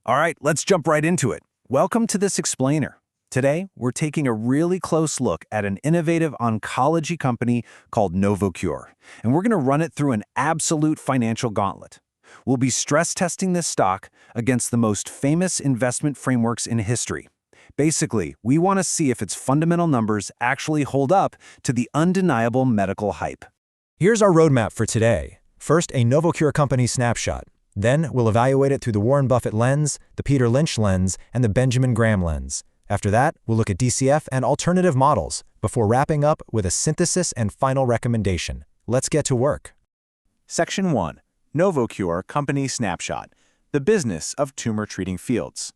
All right, let's jump right into it. Welcome to this explainer. Today, we're taking a really close look at an innovative oncology company called NovoCure, and we're going to run it through an absolute financial gauntlet. We'll be stress testing this stock against the most famous investment frameworks in history. Basically, we want to see if its fundamental numbers actually hold up to the undeniable medical hype. Here's our roadmap for today. First, a NovoCure company snapshot. Then, we'll evaluate it through the Warren Buffett lens, the Peter Lynch lens, and the Benjamin Graham lens. After that, we'll look at DCF and alternative models, before wrapping up with a synthesis and final recommendation. Let's get to work. Section 1. NovoCure Company Snapshot. The business of tumor-treating fields.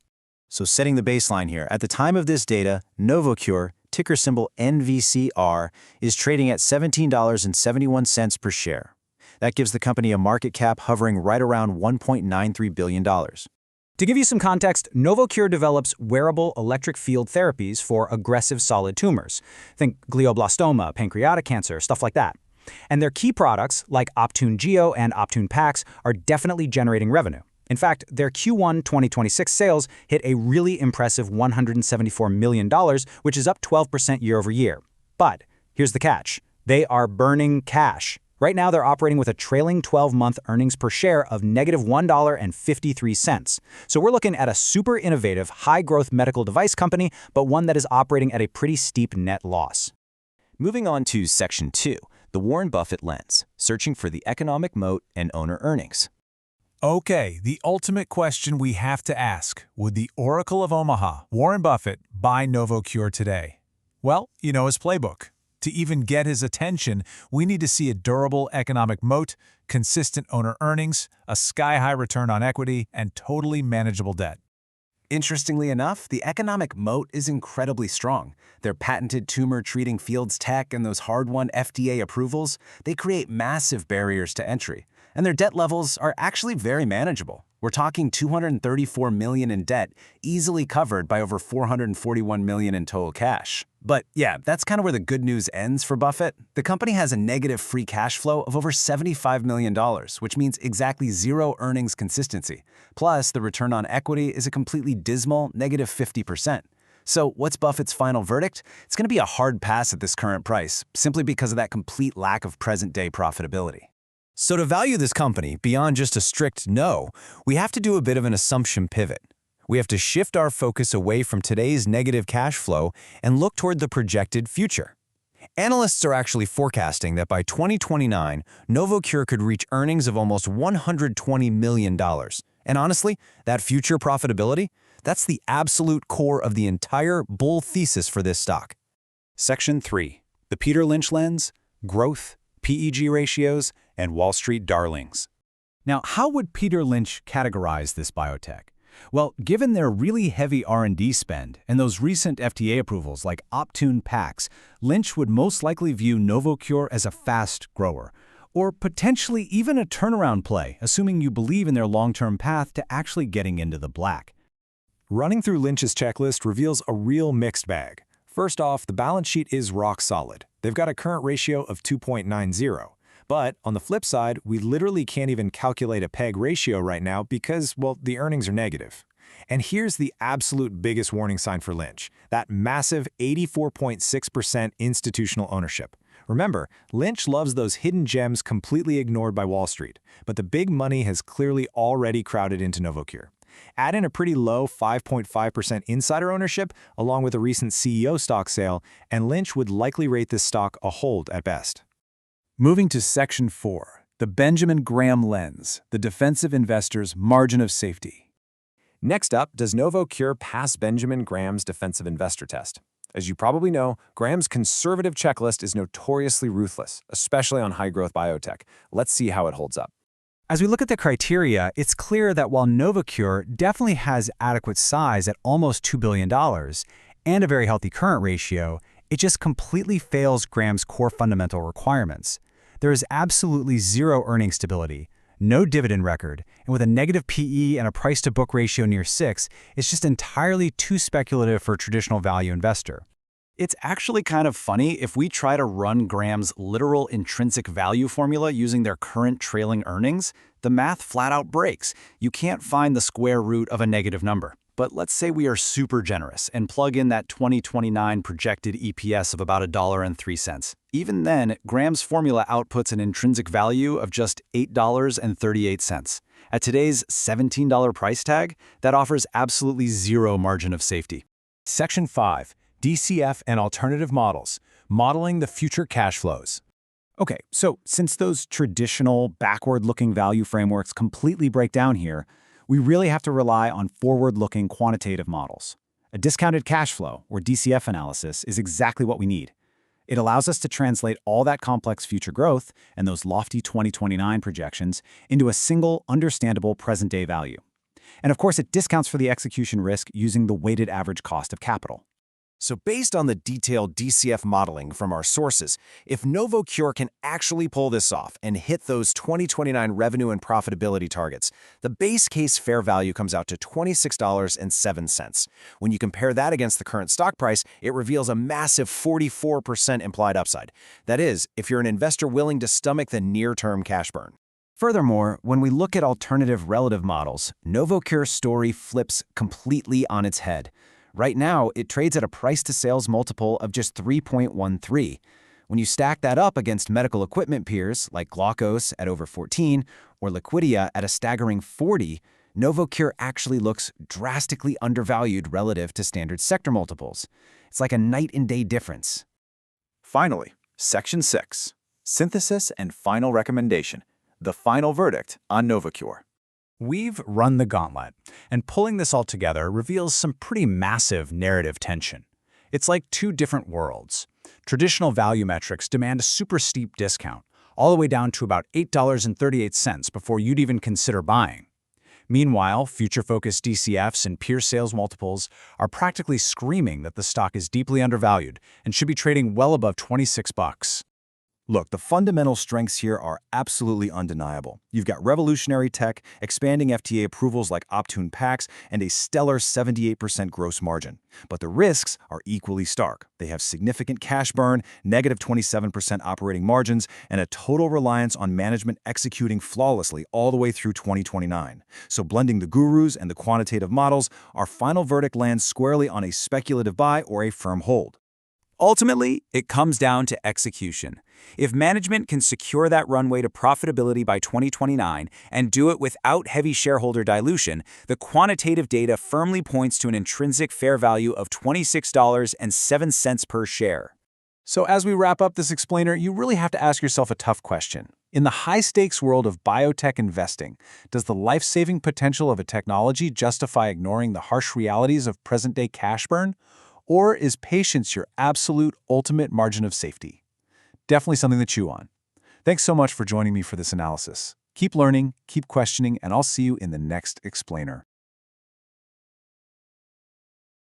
So setting the baseline here, at the time of this data, NovoCure, ticker symbol NVCR, is trading at $17.71 per share. That gives the company a market cap hovering right around $1.93 billion. To give you some context, NovoCure develops wearable electric field therapies for aggressive solid tumors. Think glioblastoma, pancreatic cancer, stuff like that. And their key products, like Optune Geo and Optune Pax, are definitely generating revenue. In fact, their Q1 2026 sales hit a really impressive $174 million, which is up 12% year over year. But here's the catch. They are burning cash. Right now, they're operating with a trailing 12-month earnings per share of negative $1.53. So we're looking at a super innovative, high-growth medical device company, but one that is operating at a pretty steep net loss. Moving on to Section 2, the Warren Buffett lens, searching for the economic moat and owner earnings. Okay, the ultimate question we have to ask: would the Oracle of Omaha, Warren Buffett, buy NovoCure today? Well, you know his playbook. To even get his attention, we need to see a durable economic moat, consistent owner earnings, a sky-high return on equity, and totally manageable debt. Interestingly enough, the economic moat is incredibly strong. Their patented tumor-treating fields tech and those hard-won FDA approvals, they create massive barriers to entry. And their debt levels are actually very manageable. We're talking $234 million in debt, easily covered by over $441 million in total cash. But yeah, that's kind of where the good news ends for Buffett. The company has a negative free cash flow of over $75 million, which means exactly zero earnings consistency. Plus, the return on equity is a completely dismal negative 50%. So what's Buffett's final verdict? It's going to be a hard pass at this current price, simply because of that complete lack of present-day profitability. So to value this company beyond just a strict no, we have to do a bit of an assumption pivot. We have to shift our focus away from today's negative cash flow and look toward the projected future. Analysts are actually forecasting that by 2029, NovoCure could reach earnings of almost $120 million. And honestly, that future profitability, that's the absolute core of the entire bull thesis for this stock. Section 3. The Peter Lynch lens, growth, PEG ratios, and Wall Street darlings. Now, how would Peter Lynch categorize this biotech? Well, given their really heavy R&D spend and those recent FDA approvals like Optune Pax, Lynch would most likely view NovoCure as a fast grower, or potentially even a turnaround play, assuming you believe in their long-term path to actually getting into the black. Running through Lynch's checklist reveals a real mixed bag. First off, the balance sheet is rock solid. They've got a current ratio of 2.90. But on the flip side, we literally can't even calculate a PEG ratio right now because, well, the earnings are negative. And here's the absolute biggest warning sign for Lynch, that massive 84.6% institutional ownership. Remember, Lynch loves those hidden gems completely ignored by Wall Street, but the big money has clearly already crowded into NovoCure. Add in a pretty low 5.5% insider ownership, along with a recent CEO stock sale, and Lynch would likely rate this stock a hold at best. Moving to Section 4, the Benjamin Graham lens, the defensive investor's margin of safety. Next up, does NovoCure pass Benjamin Graham's defensive investor test? As you probably know, Graham's conservative checklist is notoriously ruthless, especially on high-growth biotech. Let's see how it holds up. As we look at the criteria, it's clear that while NovoCure definitely has adequate size at almost $2 billion and a very healthy current ratio, it just completely fails Graham's core fundamental requirements. There is absolutely zero earning stability, no dividend record, and with a negative PE and a price-to-book ratio near 6, it's just entirely too speculative for a traditional value investor. It's actually kind of funny if we try to run Graham's literal intrinsic value formula using their current trailing earnings, the math flat out breaks. You can't find the square root of a negative number. But let's say we are super generous and plug in that 2029 projected EPS of about $1.03. Even then, Graham's formula outputs an intrinsic value of just $8.38. At today's $17 price tag, that offers absolutely zero margin of safety. Section 5. DCF and Alternative Models, Modeling the Future Cash Flows. Okay, so since those traditional, backward-looking value frameworks completely break down here, we really have to rely on forward-looking quantitative models. A discounted cash flow, or DCF analysis, is exactly what we need. It allows us to translate all that complex future growth and those lofty 2029 projections into a single, understandable present-day value. And of course, it discounts for the execution risk using the weighted average cost of capital. So based on the detailed DCF modeling from our sources, if NovoCure can actually pull this off and hit those 2029 revenue and profitability targets, the base case fair value comes out to $26.07. When you compare that against the current stock price, it reveals a massive 44% implied upside. That is, if you're an investor willing to stomach the near-term cash burn. Furthermore, when we look at alternative relative models, NovoCure's story flips completely on its head. Right now, it trades at a price-to-sales multiple of just 3.13. When you stack that up against medical equipment peers like Glaukos at over 14 or Liquidia at a staggering 40, NovoCure actually looks drastically undervalued relative to standard sector multiples. It's like a night and day difference. Finally, Section 6. Synthesis and Final Recommendation, the final verdict on NovoCure. We've run the gauntlet, and pulling this all together reveals some pretty massive narrative tension. It's like two different worlds. Traditional value metrics demand a super steep discount, all the way down to about $8.38 before you'd even consider buying. Meanwhile, future-focused DCFs and peer sales multiples are practically screaming that the stock is deeply undervalued and should be trading well above $26. Look, the fundamental strengths here are absolutely undeniable. You've got revolutionary tech, expanding FDA approvals like Optune Pax, and a stellar 78% gross margin. But the risks are equally stark. They have significant cash burn, negative 27% operating margins, and a total reliance on management executing flawlessly all the way through 2029. So blending the gurus and the quantitative models, our final verdict lands squarely on a speculative buy or a firm hold. Ultimately, it comes down to execution. If management can secure that runway to profitability by 2029 and do it without heavy shareholder dilution, the quantitative data firmly points to an intrinsic fair value of $26.07 per share. So as we wrap up this explainer, you really have to ask yourself a tough question. In the high-stakes world of biotech investing, does the life-saving potential of a technology justify ignoring the harsh realities of present-day cash burn? Or is patience your absolute ultimate margin of safety? Definitely something to chew on. Thanks so much for joining me for this analysis. Keep learning, keep questioning, and I'll see you in the next explainer.